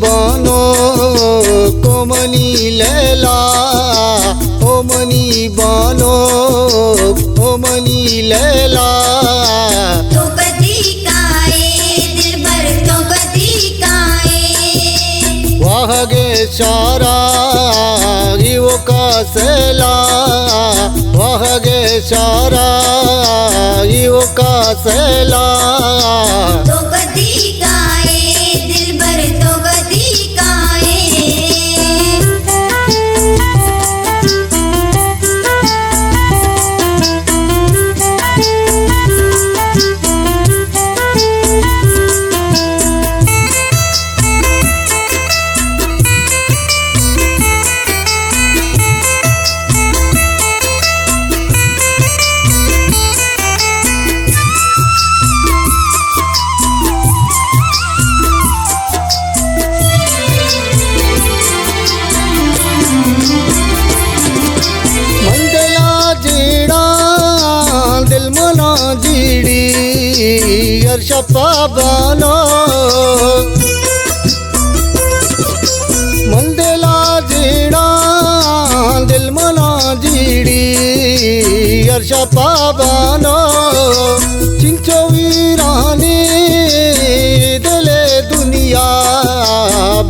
बनो कोमनी लैला ओमनी बनो ओमनी लैला तो कदी काए दिलबर तो कदी काए वाह गे शारा वो का सेला वाह गे शारा वो का सेला तो कदी काए दिलबर तो कदी काए दिल मना जीड़ी अर्शपा बनो मंदला जीड़ा दिल मना जीड़ी अर्शपा बनो चिंचो वीरानी दिले दुनिया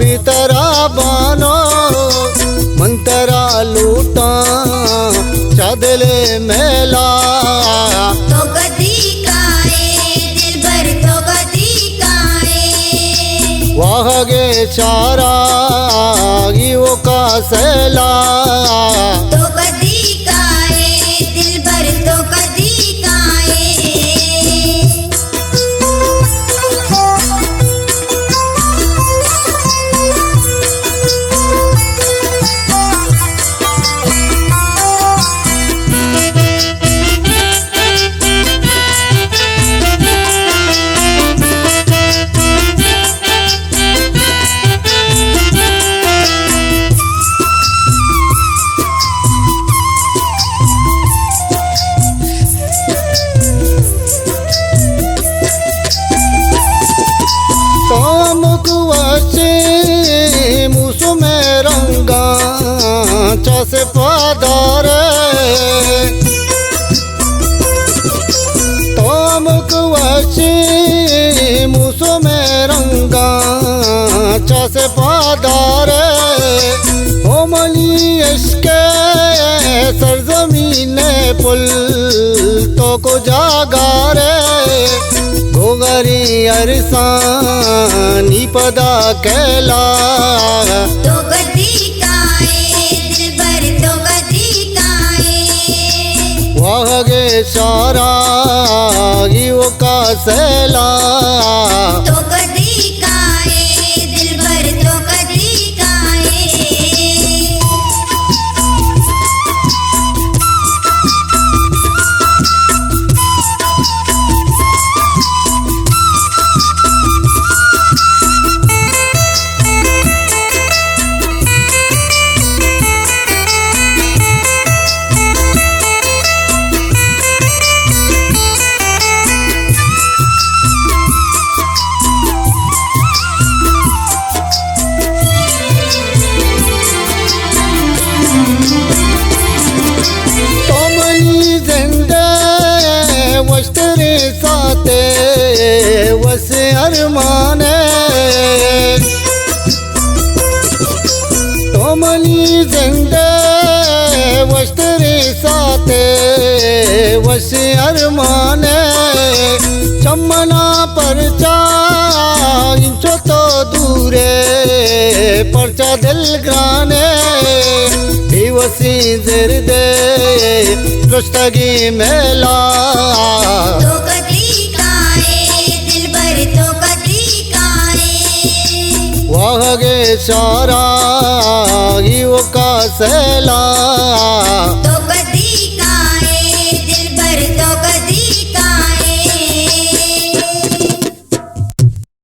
बितरा बनो मंतरा लूटा चादले मेला तो कदी काए दिलबर तो कदी काए वाह गे शारा वो का सेला तो कदी काए दिलबर तो कदी काए मुसो में रंगा चासे पादार तोमक वशी मुसो में रंगा चासे पादार ओमली इसके सरजमीन पुल तो को जागारे गोगरी अरसानी पदा कैला तो कदी काए दिलबर तो कदी काए वाह गे शारा वो का सेला तो कदी काए दिलबर तो कदी काए साते वस अरमाने तोमनी जिंदे वस्तरे साते वस अरमाने चमना परचा इंचो तो दूरे परचा दिल ग्राने दिवसी जिरदे रुस्तगी मेला तो कदी काए दिलबर तो कदी काए वाह गे शारा वो का सेला